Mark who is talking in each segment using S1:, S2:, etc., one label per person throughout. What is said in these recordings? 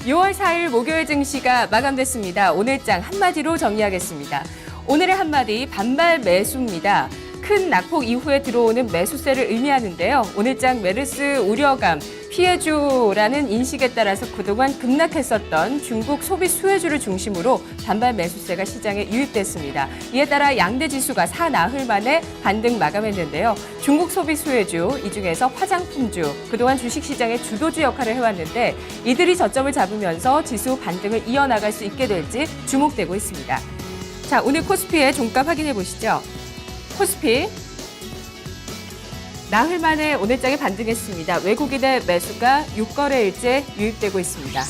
S1: 6월 4일 목요일 증시가 마감됐습니다. 오늘 장 한마디로 정리하겠습니다. 오늘의 한마디 반발 매수입니다. 큰 낙폭 이후에 들어오는 매수세를 의미하는데요. 오늘 장 메르스 우려감, 피해주라는 인식에 따라서 그동안 급락했었던 중국 소비 수혜주를 중심으로 반발 매수세가 시장에 유입됐습니다. 이에 따라 양대 지수가 사나흘 만에 반등 마감했는데요. 중국 소비 수혜주, 이 중에서 화장품주, 그동안 주식시장의 주도주 역할을 해왔는데 이들이 저점을 잡으면서 지수 반등을 이어나갈 수 있게 될지 주목되고 있습니다. 자, 오늘 코스피의 종가 확인해 보시죠. 코스피 나흘 만에 오늘장에 반등했습니다. 외국인의 매수가 6거래일째 유입되고 있습니다.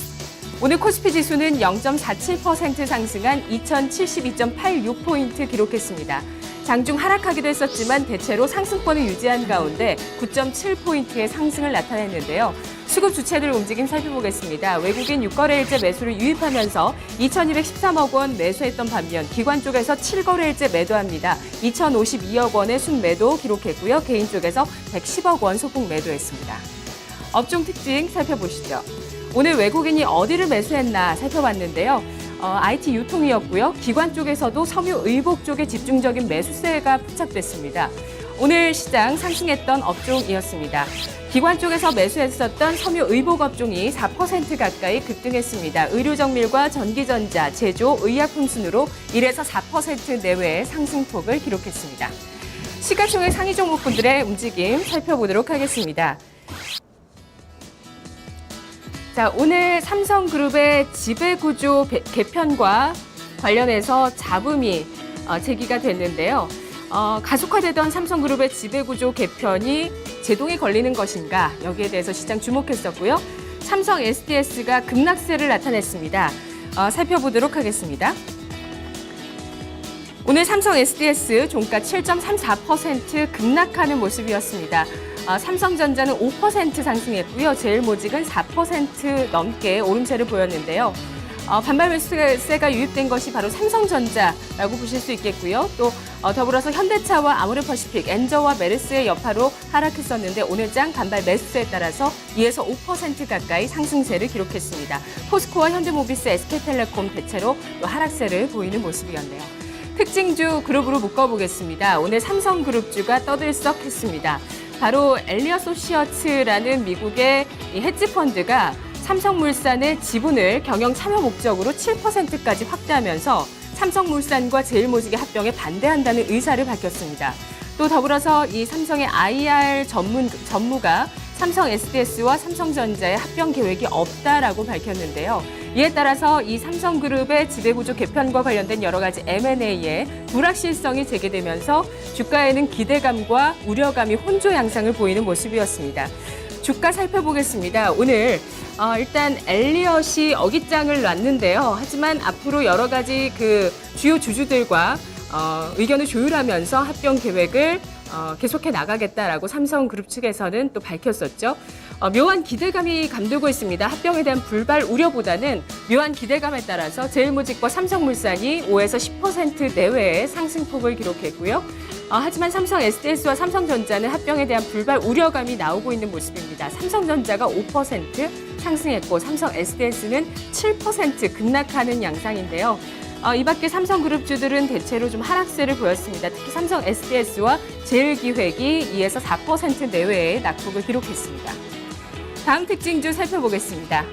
S1: 오늘 코스피 지수는 0.47% 상승한 2072.86포인트 기록했습니다. 장중 하락하기도 했었지만 대체로 상승권을 유지한 가운데 9.7포인트의 상승을 나타냈는데요. 수급 주체들 움직임 살펴보겠습니다. 외국인 6거래일째 매수를 유입하면서 2,213억 원 매수했던 반면 기관 쪽에서 7거래일째 매도합니다. 2,052억 원의 순매도 기록했고요. 개인 쪽에서 110억 원 소폭 매도했습니다. 업종 특징 살펴보시죠. 오늘 외국인이 어디를 매수했나 살펴봤는데요. IT 유통이었고요. 기관 쪽에서도 섬유의복 쪽에 집중적인 매수세가 포착됐습니다. 오늘 시장 상승했던 업종이었습니다. 기관 쪽에서 매수했었던 섬유의복 업종이 4% 가까이 급등했습니다. 의료정밀과 전기전자, 제조, 의약품 순으로 1에서 4% 내외의 상승폭을 기록했습니다. 시가총액 상위 종목군들의 움직임 살펴보도록 하겠습니다. 자, 오늘 삼성그룹의 지배구조 개편과 관련해서 잡음이 제기가 됐는데요. 가속화되던 삼성그룹의 지배구조 개편이 제동이 걸리는 것인가, 여기에 대해서 시장 주목했었고요. 삼성 SDS가 급락세를 나타냈습니다. 살펴보도록 하겠습니다. 오늘 삼성 SDS 종가 7.34% 급락하는 모습이었습니다. 삼성전자는 5% 상승했고요. 제일모직은 4% 넘게 오름세를 보였는데요. 반발 매수세가 유입된 것이 바로 삼성전자라고 보실 수 있겠고요. 또 더불어서 현대차와 아모레퍼시픽, 엔저와 메르스의 여파로 하락했었는데 오늘장 반발 매수세에 따라서 2에서 5% 가까이 상승세를 기록했습니다. 포스코와 현대모비스, SK텔레콤 대체로 또 하락세를 보이는 모습이었네요. 특징주 그룹으로 묶어보겠습니다. 오늘 삼성그룹주가 떠들썩했습니다. 바로 엘리어소시어츠라는 미국의 헤지펀드가 삼성물산의 지분을 경영 참여 목적으로 7%까지 확대하면서 삼성물산과 제일모직의 합병에 반대한다는 의사를 밝혔습니다. 또 더불어서 이 삼성의 IR 전무가 삼성 SDS와 삼성전자의 합병 계획이 없다라고 밝혔는데요. 이에 따라서 이 삼성그룹의 지배구조 개편과 관련된 여러 가지 M&A에 불확실성이 제기되면서 주가에는 기대감과 우려감이 혼조 양상을 보이는 모습이었습니다. 주가 살펴보겠습니다. 오늘 일단 엘리엇이 어깃장을 놨는데요. 하지만 앞으로 여러 가지 그 주요 주주들과 의견을 조율하면서 합병 계획을 계속해 나가겠다라고 삼성그룹 측에서는 또 밝혔었죠. 묘한 기대감이 감돌고 있습니다. 합병에 대한 불발 우려보다는 묘한 기대감에 따라서 제일모직과 삼성물산이 5에서 10% 내외의 상승폭을 기록했고요. 하지만 삼성 SDS와 삼성전자는 합병에 대한 불발 우려감이 나오고 있는 모습입니다. 삼성전자가 5% 상승했고 삼성 SDS는 7% 급락하는 양상인데요. 이 밖에 삼성그룹주들은 대체로 좀 하락세를 보였습니다. 특히 삼성 SDS와 제일기획이 2에서 4% 내외의 낙폭을 기록했습니다. 다음 특징주 살펴보겠습니다.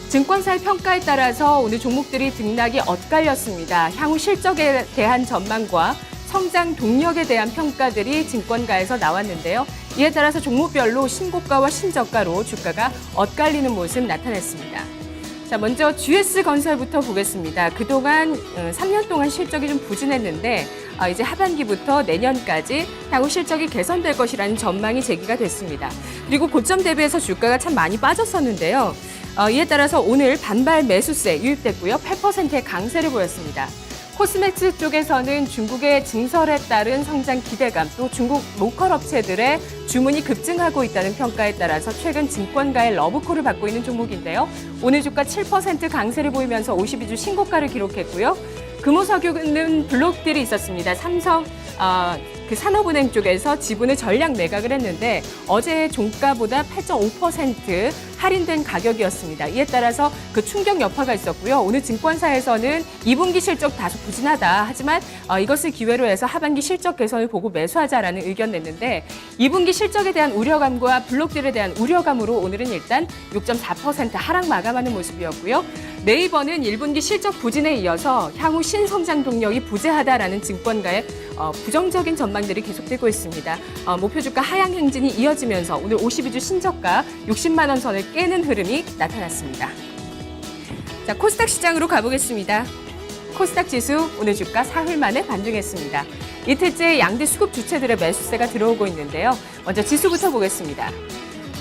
S1: 증권사의 평가에 따라서 오늘 종목들이 등락이 엇갈렸습니다. 향후 실적에 대한 전망과 성장 동력에 대한 평가들이 증권가에서 나왔는데요. 이에 따라서 종목별로 신고가와 신저가로 주가가 엇갈리는 모습 나타냈습니다. 자, 먼저 GS건설부터 보겠습니다. 그동안 3년 동안 실적이 좀 부진했는데 이제 하반기부터 내년까지 향후 실적이 개선될 것이라는 전망이 제기가 됐습니다. 그리고 고점 대비해서 주가가 참 많이 빠졌었는데요. 이에 따라서 오늘 반발 매수세 유입됐고요. 8%의 강세를 보였습니다. 코스메틱 쪽에서는 중국의 증설에 따른 성장 기대감, 또 중국 로컬 업체들의 주문이 급증하고 있다는 평가에 따라서 최근 증권가의 러브콜을 받고 있는 종목인데요. 오늘 주가 7% 강세를 보이면서 52주 신고가를 기록했고요. 금호석유는 블록딜이 있었습니다. 삼성 그 산업은행 쪽에서 지분을 전량 매각을 했는데 어제 종가보다 8.5% 할인된 가격이었습니다. 이에 따라서 그 충격 여파가 있었고요. 오늘 증권사에서는 2분기 실적 다소 부진하다. 하지만 이것을 기회로 해서 하반기 실적 개선을 보고 매수하자라는 의견 냈는데 2분기 실적에 대한 우려감과 블록딜에 대한 우려감으로 오늘은 일단 6.4% 하락 마감하는 모습이었고요. 네이버는 1분기 실적 부진에 이어서 향후 신성장 동력이 부재하다라는 증권가의 부정적인 전망들이 계속되고 있습니다. 목표 주가 하향 행진이 이어지면서 오늘 52주 신저가 60만 원 선을 깨는 흐름이 나타났습니다. 자, 코스닥 시장으로 가보겠습니다. 코스닥 지수 오늘 주가 사흘 만에 반등했습니다. 이틀째 양대 수급 주체들의 매수세가 들어오고 있는데요. 먼저 지수부터 보겠습니다.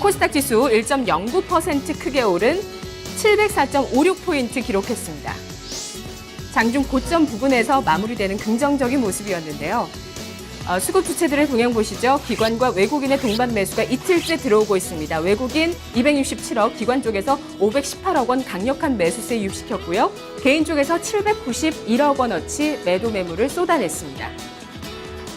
S1: 코스닥 지수 1.09% 크게 오른 704.56포인트 기록했습니다. 장중 고점 부근에서 마무리되는 긍정적인 모습이었는데요. 수급 주체들의 동향 보시죠. 기관과 외국인의 동반 매수가 이틀째 들어오고 있습니다. 외국인 267억, 기관 쪽에서 518억 원 강력한 매수세 유입시켰고요. 개인 쪽에서 791억 원어치 매도 매물을 쏟아냈습니다.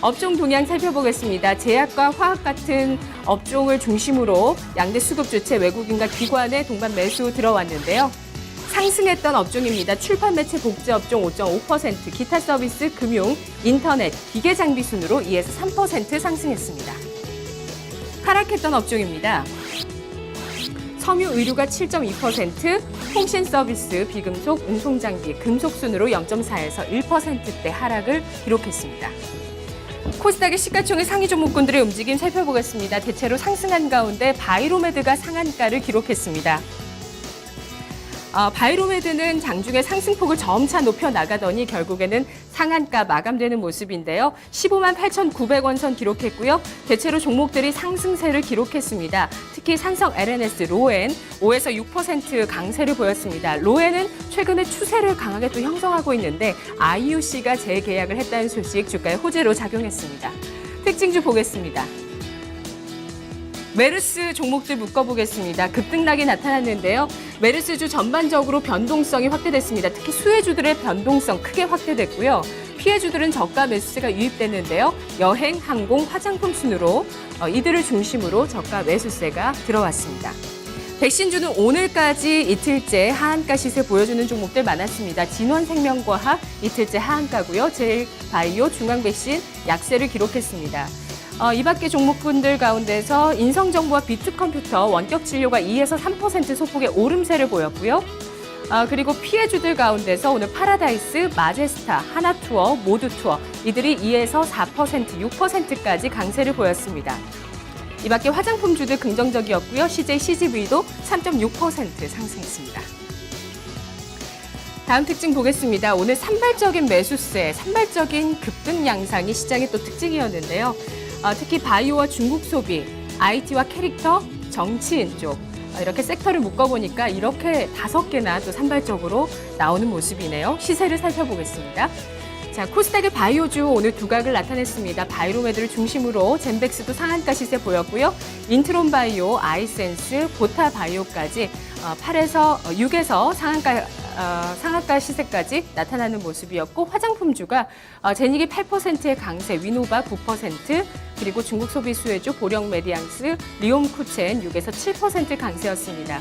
S1: 업종 동향 살펴보겠습니다. 제약과 화학 같은 업종을 중심으로 양대 수급 주체 외국인과 기관의 동반 매수 들어왔는데요. 상승했던 업종입니다. 출판 매체 복제 업종 5.5%, 기타 서비스, 금융, 인터넷, 기계 장비 순으로 2에서 3% 상승했습니다. 하락했던 업종입니다. 섬유 의류가 7.2%, 통신 서비스, 비금속, 운송 장비, 금속 순으로 0.4에서 1%대 하락을 기록했습니다. 코스닥의 시가총액 상위 종목군들의 움직임 살펴보겠습니다. 대체로 상승한 가운데 바이로메드가 상한가를 기록했습니다. 바이로메드는 장중에 상승폭을 점차 높여 나가더니 결국에는 상한가 마감되는 모습인데요. 15만 8,900원 선 기록했고요. 대체로 종목들이 상승세를 기록했습니다. 특히 산성 LNS, 로엔 5에서 6% 강세를 보였습니다. 로엔은 최근에 추세를 강하게 또 형성하고 있는데 IUC가 재계약을 했다는 소식 주가에 호재로 작용했습니다. 특징주 보겠습니다. 메르스 종목들 묶어보겠습니다. 급등락이 나타났는데요. 메르스주 전반적으로 변동성이 확대됐습니다. 특히 수혜주들의 변동성 크게 확대됐고요. 피해주들은 저가 매수세가 유입됐는데요. 여행, 항공, 화장품 순으로 이들을 중심으로 저가 매수세가 들어왔습니다. 백신주는 오늘까지 이틀째 하한가 시세 보여주는 종목들 많았습니다. 진원생명과학 이틀째 하한가고요. 제일바이오, 중앙백신 약세를 기록했습니다. 이 밖의 종목군들 가운데서 인성정보와 비트컴퓨터, 원격진료가 2에서 3% 소폭의 오름세를 보였고요. 그리고 피해주들 가운데서 오늘 파라다이스, 마제스타, 하나투어, 모두투어 이들이 2에서 4%, 6%까지 강세를 보였습니다. 이 밖에 화장품주들 긍정적이었고요. CJ, CGV도 3.6% 상승했습니다. 다음 특징 보겠습니다. 오늘 산발적인 매수세, 산발적인 급등 양상이 시장의 또 특징이었는데요. 특히 바이오와 중국 소비, IT와 캐릭터, 정치인 쪽 이렇게 섹터를 묶어보니까 이렇게 5개나 또 산발적으로 나오는 모습이네요. 시세를 살펴보겠습니다. 자, 코스닥의 바이오주 오늘 두각을 나타냈습니다. 바이로메드를 중심으로 젠백스도 상한가 시세 보였고요. 인트론 바이오, 아이센스, 보타 바이오까지 8에서 6에서 상한가 시세까지 나타나는 모습이었고 화장품주가 제닉이 8%의 강세, 위노바 9%, 그리고 중국 소비 수혜주 보령 메디앙스, 리옴쿠첸 6에서 7% 강세였습니다.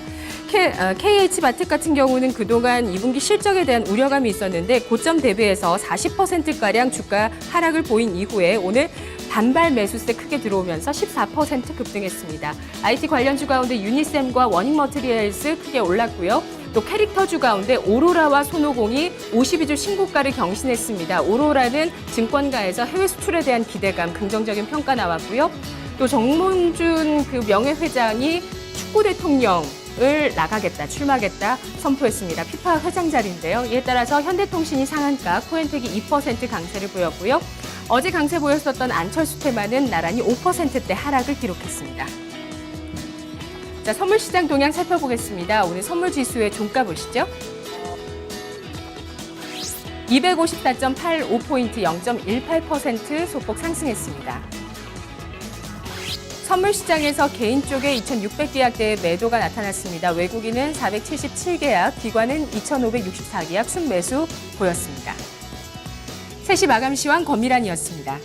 S1: KH바텍 같은 경우는 그동안 2분기 실적에 대한 우려감이 있었는데 고점 대비해서 40%가량 주가 하락을 보인 이후에 오늘 반발 매수세 크게 들어오면서 14% 급등했습니다. IT 관련주 가운데 유니셈과 워닝머트리얼스 크게 올랐고요. 또 캐릭터주 가운데 오로라와 손오공이 52주 신고가를 경신했습니다. 오로라는 증권가에서 해외 수출에 대한 기대감, 긍정적인 평가 나왔고요. 또 정몽준 그 명예회장이 축구 대통령을 나가겠다, 출마하겠다 선포했습니다. 피파 회장 자리인데요. 이에 따라서 현대통신이 상한가, 코엔텍이 2% 강세를 보였고요. 어제 강세 보였었던 안철수 테마는 나란히 5%대 하락을 기록했습니다. 자, 선물시장 동향 살펴보겠습니다. 오늘 선물지수의 종가 보시죠. 254.85포인트 0.18% 소폭 상승했습니다. 선물시장에서 개인 쪽에 2,600계약대의 매도가 나타났습니다. 외국인은 477계약, 기관은 2,564계약 순매수 보였습니다. 3시 마감 시황 권미란이었습니다.